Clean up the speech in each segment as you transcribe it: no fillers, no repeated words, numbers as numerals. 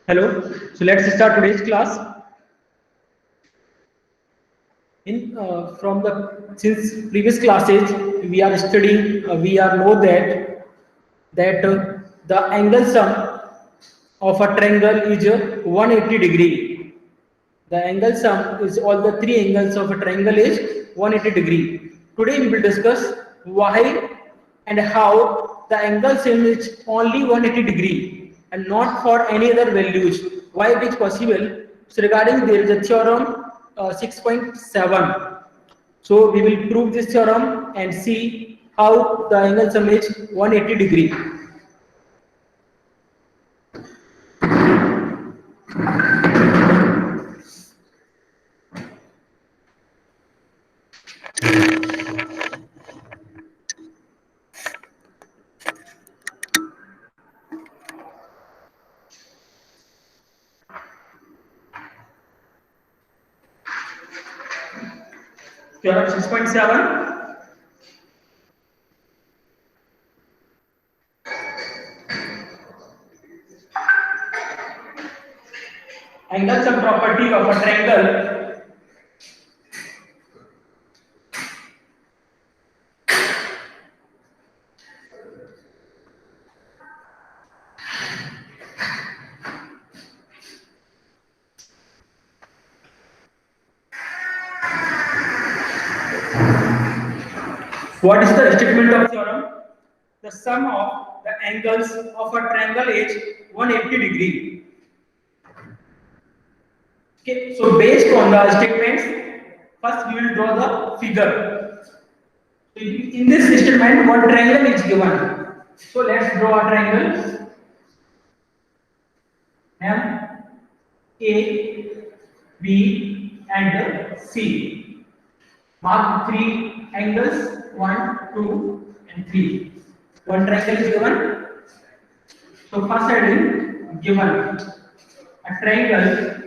Hello. So let's start today's class. In from the since previous classes we are studying. We are know that the angle sum of a triangle is 180 degree. The angle sum is all the three angles of a triangle is 180 degree. Today we will discuss why and how the angle sum is only 180 degree and not for any other values. Why it is possible? So regarding there is a theorem 6.7. So we will prove this theorem and see how the angle sum is 180 degree. Theorem 6.7. Angle sum property of a triangle What is the statement of theorem? The sum of the angles of a triangle is 180 degree. Okay, so based on the statements, first we will draw the figure. So in this statement, one triangle is given. So let's draw a triangle M, A, B, and C. Mark three angles 1, 2, and 3. One triangle is given. So first heading given a triangle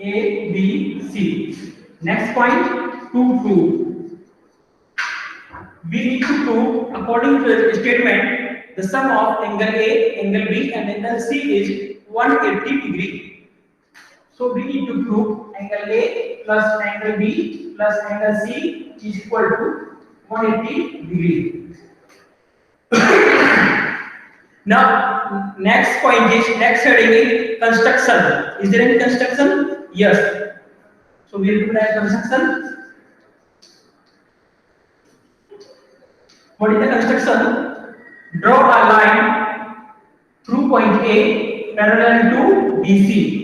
A, B, C. Next point 2, 2. We need to prove according to the statement the sum of angle A, angle B, and angle C is 180 degree. So we need to prove angle A plus angle B plus angle C is equal to 180 degree. Now next point is next heading is construction. Is there any construction? Yes. So we will do that construction. What is the construction? Draw a line through point A parallel to BC.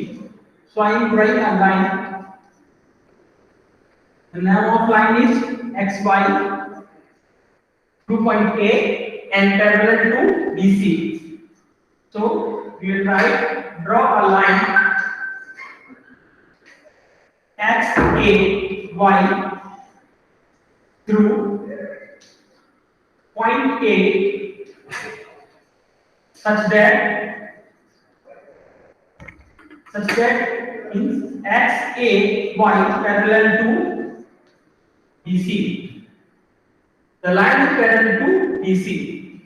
So I am drawing a line. The name of line is XY through point A and parallel to BC. So we will write draw a line XAY through point A such that means XAY parallel to BC. The line is parallel to BC.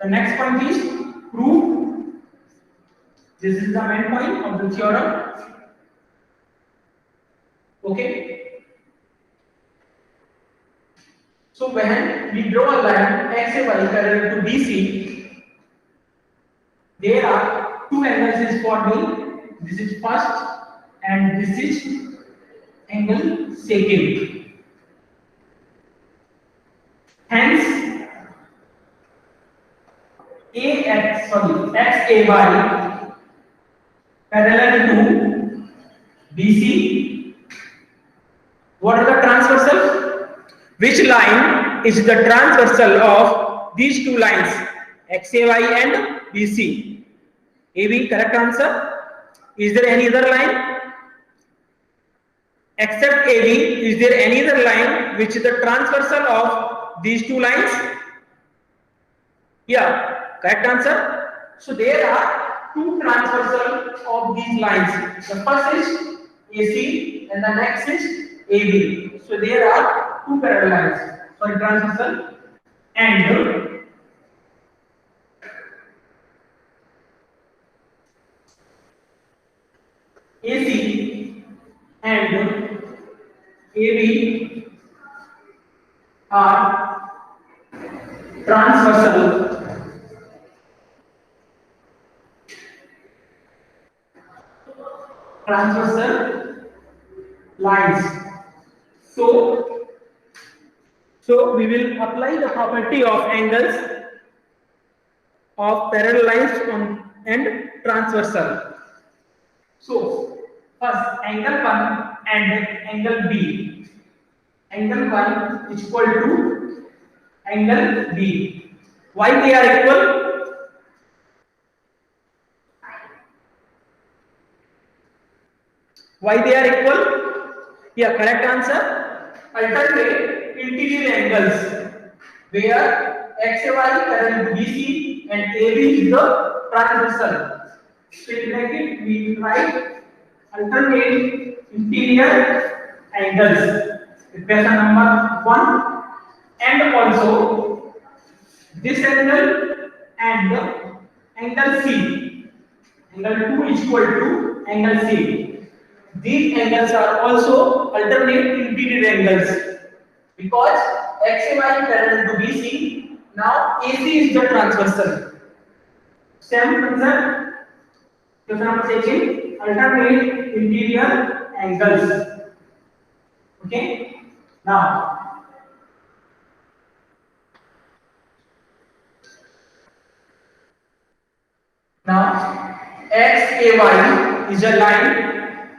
The next point is prove. This is the main point of the theorem. Okay. So when we draw a line XAY parallel to BC, there are two angles is forming. This is first and this is angle second. Hence, XAY parallel to BC. What are the transversal? Which line is the transversal of these two lines, XAY and BC? AB, correct answer. Is there any other line? Except AB, is there any other line which is the transversal of these two lines? Yeah, correct answer. So there are two transversal of these lines. The first is AC and the next is AB. So there are two parallel lines. Sorry, transversal, and AC and AB are transversal transversal lines. So, so we will apply the property of angles of parallel lines on and transversal. So, first angle 1 and angle B. Angle 1 is equal to angle B. Why they are equal? Why they are equal? Yeah, correct answer. Alternate interior angles where XY parallel to BC and AB is the transversal. So in bracket we write alternate interior angles. Equation number 1 and also this angle and angle C. Angle 2 is equal to angle C. These angles are also alternate interior angles because XY parallel to BC. Now AC is the transversal. Same concept. Question number second, alternate interior angles. Okay. Now XAY is a line.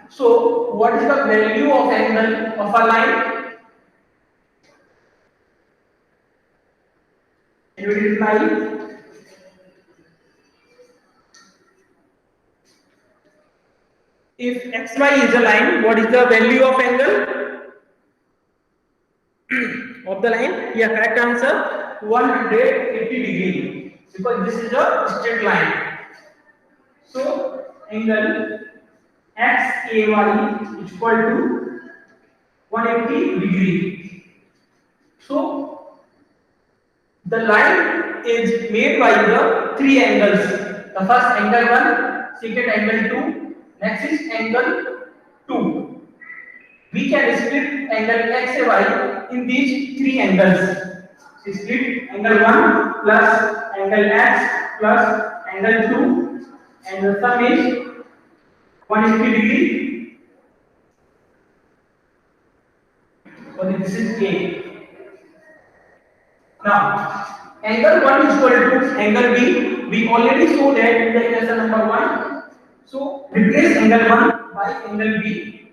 So what is the value of angle of a line? Can you reply? If XY is a line, what is the value of angle of the line? Yeah, correct answer 180 degree because this is a straight line. So angle XAY is equal to 180 degree. So the line is made by the three angles. The first angle 1, second angle 2, next is angle 2. We can split angle XAY in these three angles. So split angle 1 plus angle X plus angle 2 and the sum is 180 degree. So this is A. Now, angle 1 is equal to angle B. We already saw that in the equation number 1. So, replace angle 1 by angle B.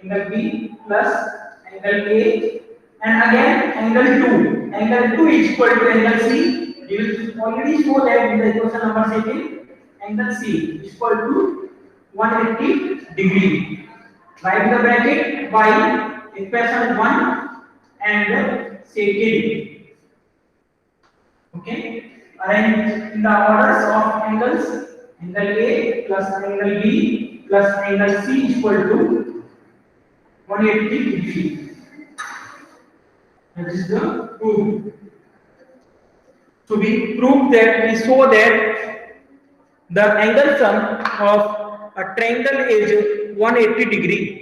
Angle B plus angle A and again angle 2. Angle 2 is equal to angle C. We will already show that in the equation number 2. Angle C is equal to 180 degree. Write the bracket by equation 1 and secant. Okay, arrange in the orders of angles. Angle A plus angle B plus angle C is equal to 180 degree. That is the proof. So we proved that we saw that the angle sum of a triangle is 180 degree.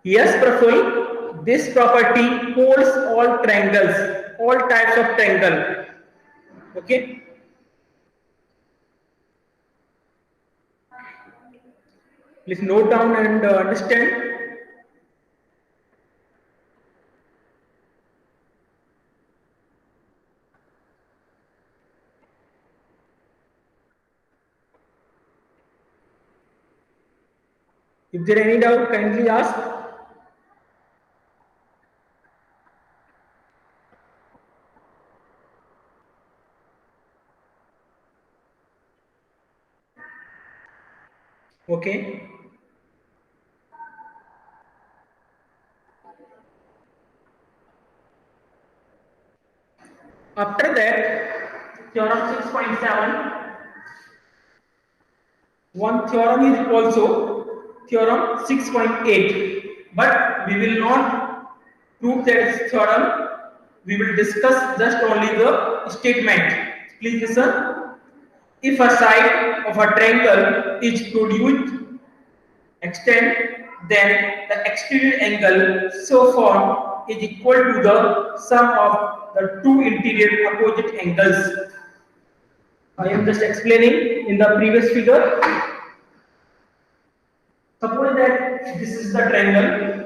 Yes, Praful, this property holds all triangles, all types of triangle. Okay. Please note down and understand. If there any doubt, kindly ask. Okay. After that, theorem 6.7. One theorem is also theorem 6.8. But we will not prove that theorem. We will discuss just only the statement. Please listen. if a side of a triangle is produced extend, then the exterior angle so formed is equal to the sum of the two interior opposite angles. I am just explaining in the previous figure. Suppose that this is the triangle.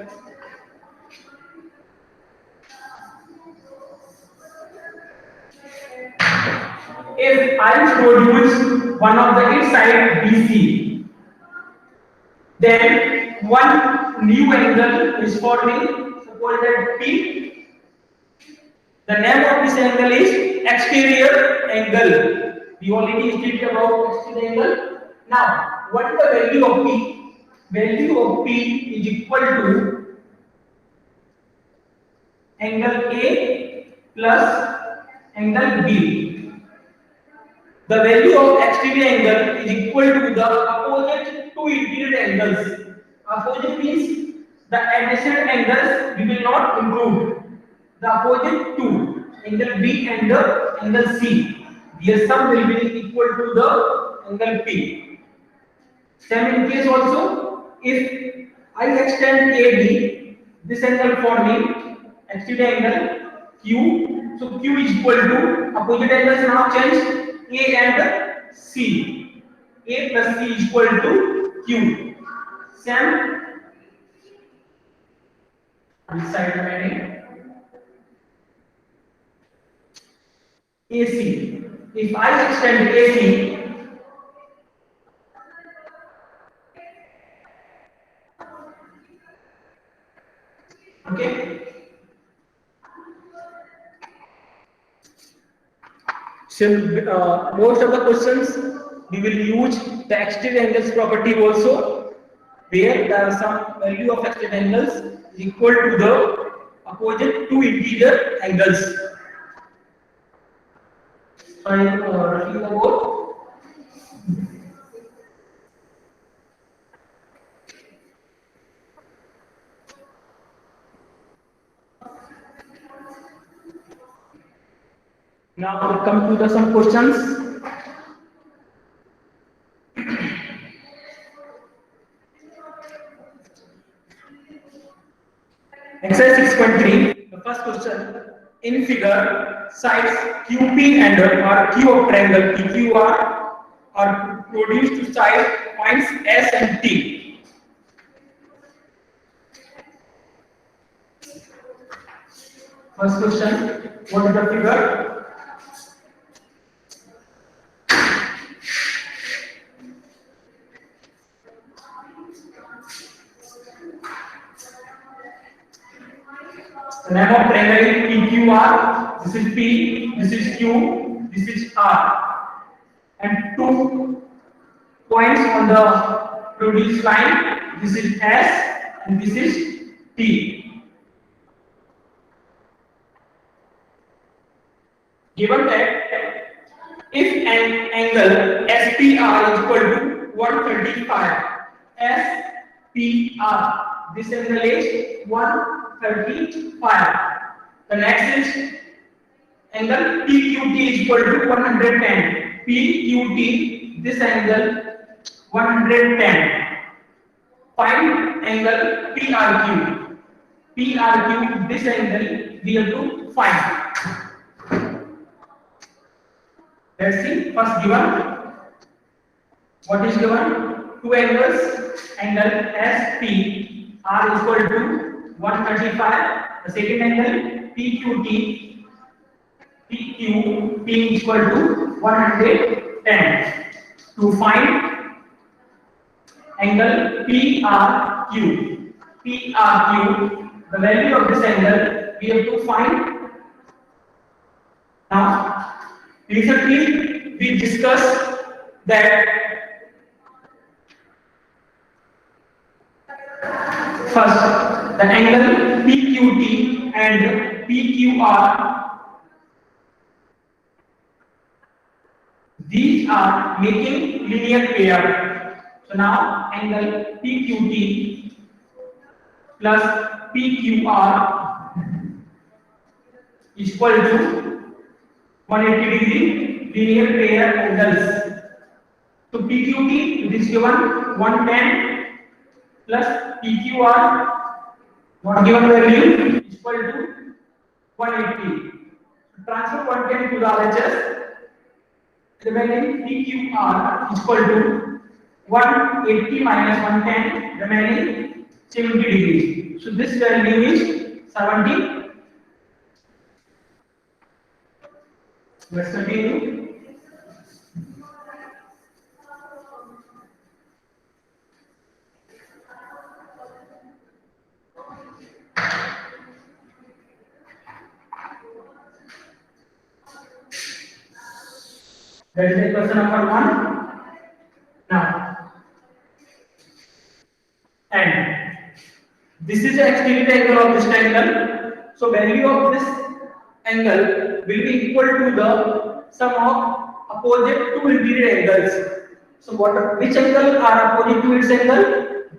If I produce one of the its side BC, then one new angle is forming. Suppose that P. The name of this angle is exterior angle. We already studied about exterior angle. Now, what is the value of P? Value of P is equal to angle A plus angle B. The value of exterior angle is equal to the opposite two interior angles. Opposite means the adjacent angles we will not include. The opposite two, angle B and the angle C. Their sum will be equal to the angle P. Same in case also, if I extend AB, this angle forming exterior angle Q. So Q is equal to opposite angles now change. A and C. A plus C is equal to Q. Same this side remaining AC. If I extend AC, okay. So most of the questions we will use the exterior angles property also, where the some value of exterior angles is equal to the opposite two interior angles. So I am writing the board. Now we come to the some questions. Exercise 6.3. The first question. In figure, sides QP and or Q of triangle PQR are produced to side points S and T. First question. What is the figure? The name of triangle is PQR. This is P, this is Q, this is R, and two points on the produced line. This is S and this is T. Given that if an angle SPR is equal to 135, SPR, this angle is 135. The next is angle PQT is equal to 110. PQT, this angle 110. Find angle PRQ. PRQ, this angle we have to find. Let's see. First given. What is given? Two angles. Angle SP R is equal to 135. The second angle PQT PQ P is equal to 110. To find angle PRQ. PRQ, the value of this angle we have to find. Now, recently we discussed that first the angle PQT and PQR, these are making linear pair. So now angle PQT plus PQR is equal to 180 degree linear pair angles. So PQT, it is given 110 plus PQR, not given value, is equal to 180. Transfer 110 to the RHS, remaining PQR is equal to 180 minus 110, remaining 70 degrees. So this value is 70. Let's continue. That is the question number 1. Now, and this is the exterior angle of this triangle. So value of this angle will be equal to the sum of opposite two interior angles. So which angle are opposite to its angle?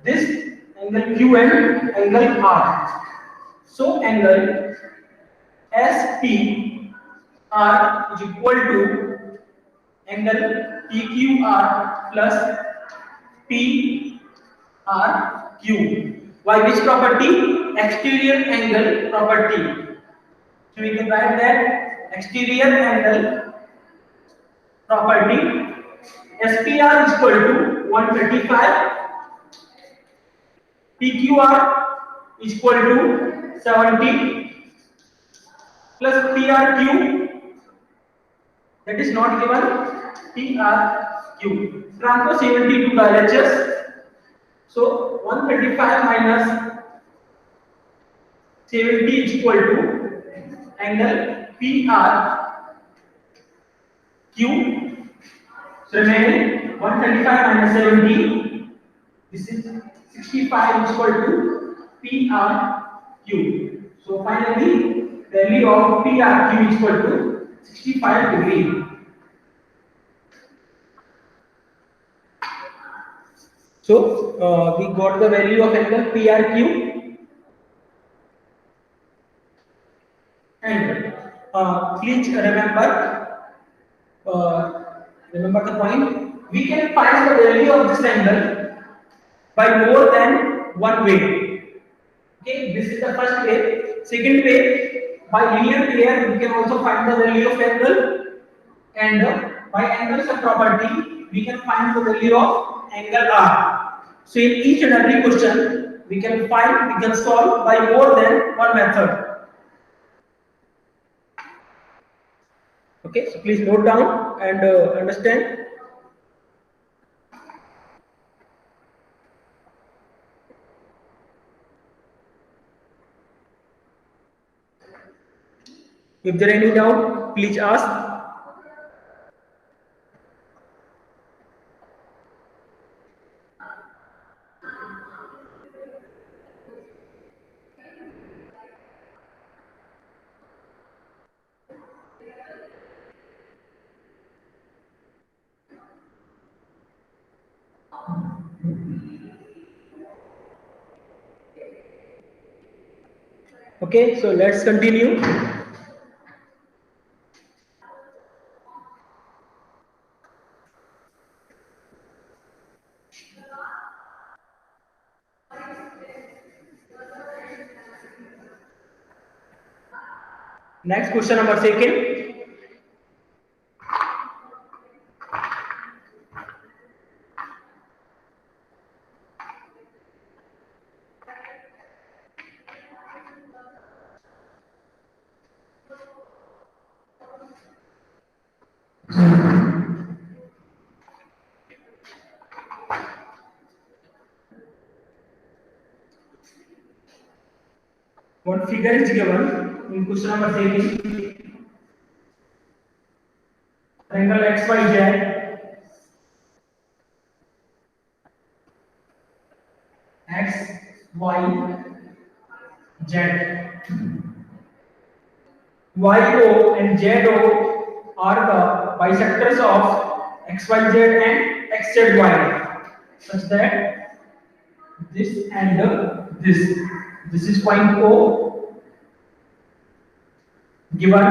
This angle Q and angle R. So angle SPR is equal to angle PQR plus PRQ. Why which property? Exterior angle property. So we can write that exterior angle property SPR is equal to 135, PQR is equal to 70 plus PRQ, that is not given, PRQ. Transfer 70 to the LHS. So 135 minus 70 is equal to angle PRQ. So remaining 135 minus 70, this is 65 is equal to PRQ. So finally, value of PRQ is equal to 65 degree. So we got the value of angle PRQ, and please remember the point. We can find the value of this angle by more than one way. Okay, this is the first way. Second way, by linear pair, we can also find the value of angle, and by angle sum property, we can find the value of angle R. So in each and every question, we can solve by more than one method. Okay, so please note down and understand. If there any doubt, please ask. Okay, so let's continue. Next question number second. One figure is given in question number 17. Triangle XYZ, X, Y, Z. YO and ZO are the bisectors of XYZ and XZY, such that this and this is point O given,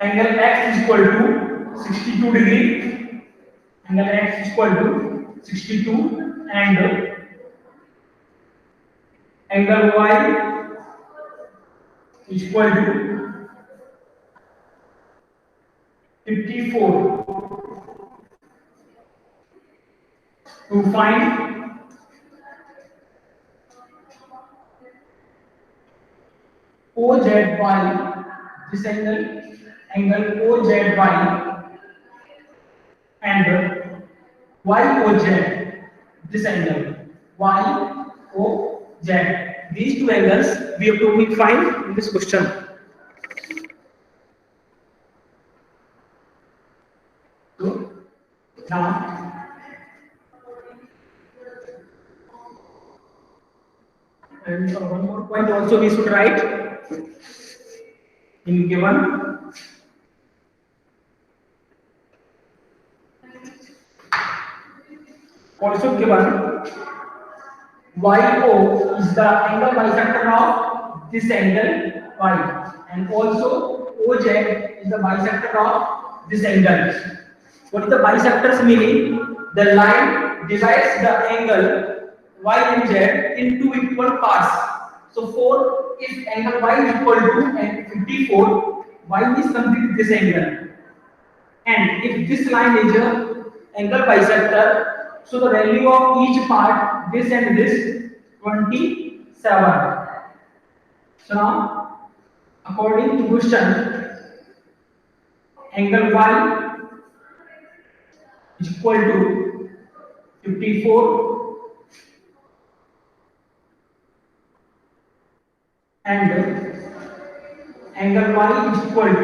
angle x is equal to 62 degree, angle x is equal to 62, and angle y is equal to 54. To find OZY, this angle OZY, and YOZ, this angle YOZ. These two angles we have to find in this question. So now, and one more point also we should write in given. Also given YO is the angle bisector of this angle Y, and also OZ is the bisector of this angle. What is the bisectors meaning? The line divides the angle Y and Z into equal parts. So for if angle Y is equal to and 54, Y is complete this angle. And if this line is a angle bisector, so the value of each part, this and this, 27. So now, according to question, angle Y is equal to 54, and angle Y is equal to,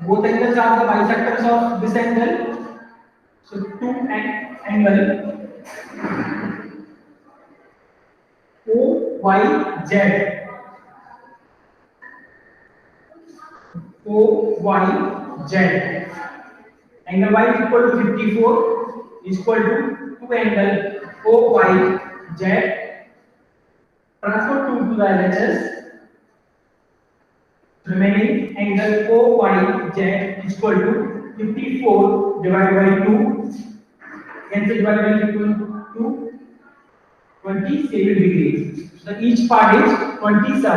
both angles are the bisectors of this angle. So two angle OYZ, OYZ. Angle Y is equal to 54 is equal to two angle OYZ. Transfer 2 to the LHS. Remaining angle OYZ is equal to 54 divided by 2. Cancel divided by 2, 27 degrees. So each part is 27.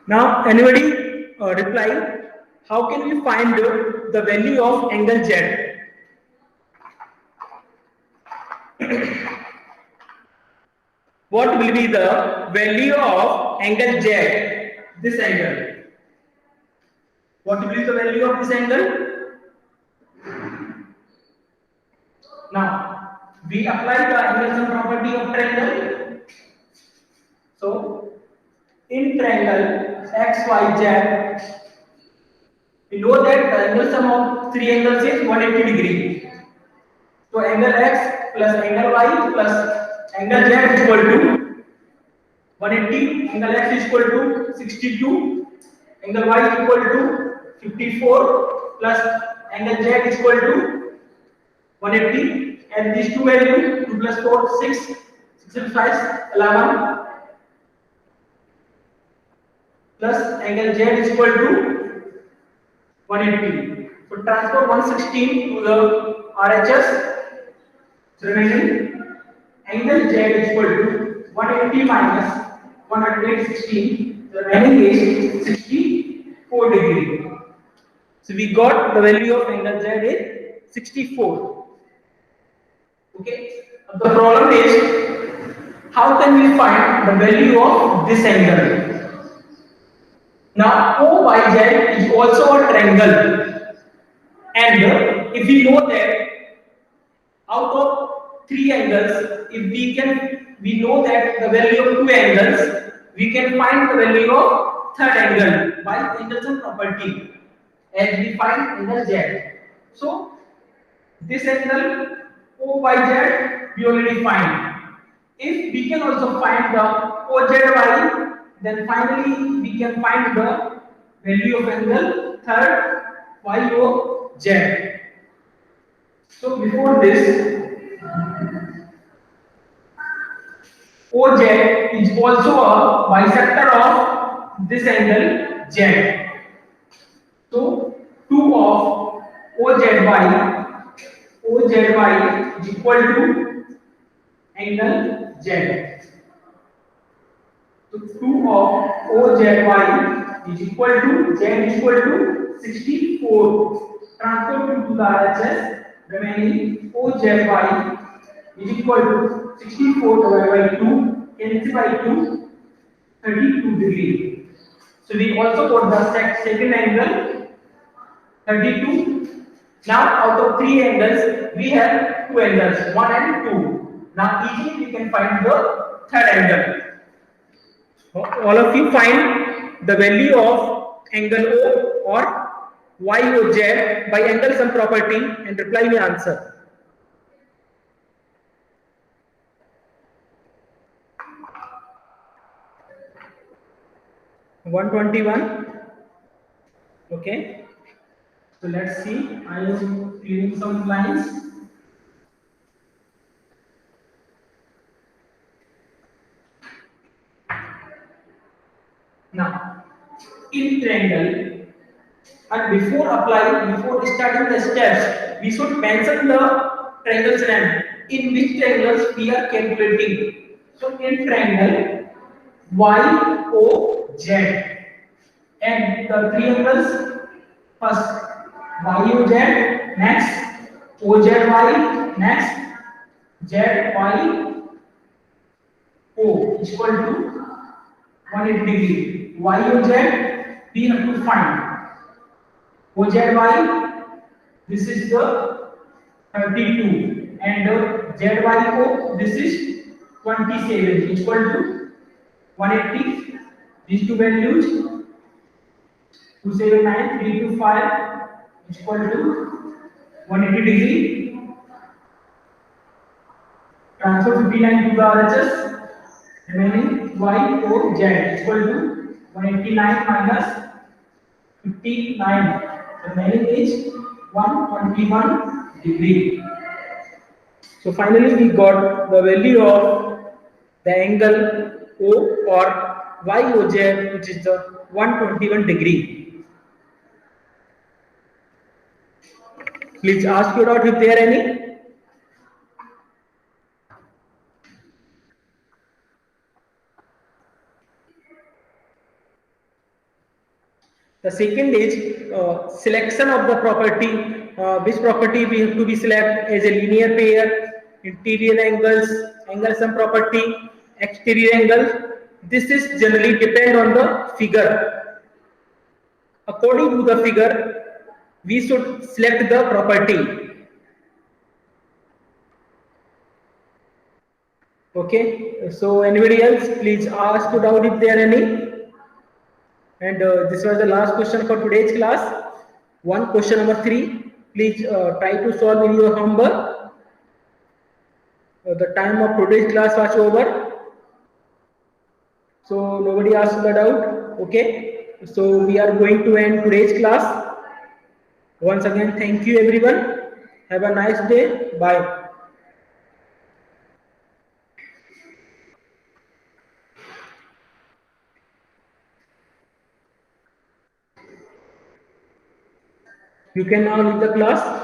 Now, anybody reply? How can we find the value of angle Z? What will be the value of angle Z? This angle. What will be the value of this angle? Now, we apply the angle sum property of triangle. So, in triangle XYZ, we know that the angle sum of three angles is 180 degree. So angle X plus angle Y plus angle Z is equal to 180. Angle X is equal to 62. Angle Y is equal to 54 plus angle Z is equal to 180. And these two values, 2 plus 4, 6, 6 and 5, 11. Plus angle Z is equal to 180. So transfer 116 to the RHS. Remaining angle Z is equal to 180 minus 116. The remaining is 64 degree. So we got the value of angle Z is 64. Okay. The problem is, how can we find the value of this angle? Now OYZ is also a triangle, and if we know that out of three angles, if we know that the value of two angles, we can find the value of third angle by angle sum property, as we find angle Z. So this angle OYZ we already find. If we can also find the OZY, then finally we can find the value of angle third YOZ. Z. So before this, OZ is also a bisector of this angle Z. So 2 of OZY is equal to angle Z. So 2 of OZY is equal to Z is equal to 64. Transfer 2 to the RHS, remaining OZY is equal to 64 divided by 2, cancel by 2, 32 degree. So we also got the second angle 32. Now out of 3 angles, we have 2 angles, 1 and 2. Now easily we can find the third angle. All of you find the value of angle O or YOZ by angle sum property and reply me answer. $121. Okay. So let's see. I am clearing some lines. Now, in triangle, and before starting the steps, we should mention the triangle's name. In which triangles we are calculating. So in triangle YOZ and the three angles first YOZ, next OZY, next ZYO is equal to 180 degree. YOZ we have to find. OZY, this is the 32 and ZYO, this is 27 equal to 180. These two values 279 325 is equal to 180 degree. Transfer 59 to the RHS, remaining YOZ is equal to 189 minus 59. The remaining is 121 degree. So finally we got the value of the angle O or YOZ, which is the 121 degree. Please ask your doubt if there are any. The second is selection of the property. Which property we have to be select as a linear pair, interior angles, angle sum property, exterior angles. This is generally depend on the figure. According to the figure, we should select the property. Okay. So anybody else, please ask to doubt if there are any. And this was the last question for today's class. Question number 3. Please try to solve in your homework. The time of today's class was over. So nobody asked the doubt. Okay. So we are going to end today's class. Once again, thank you everyone. Have a nice day. Bye. You can now leave the class.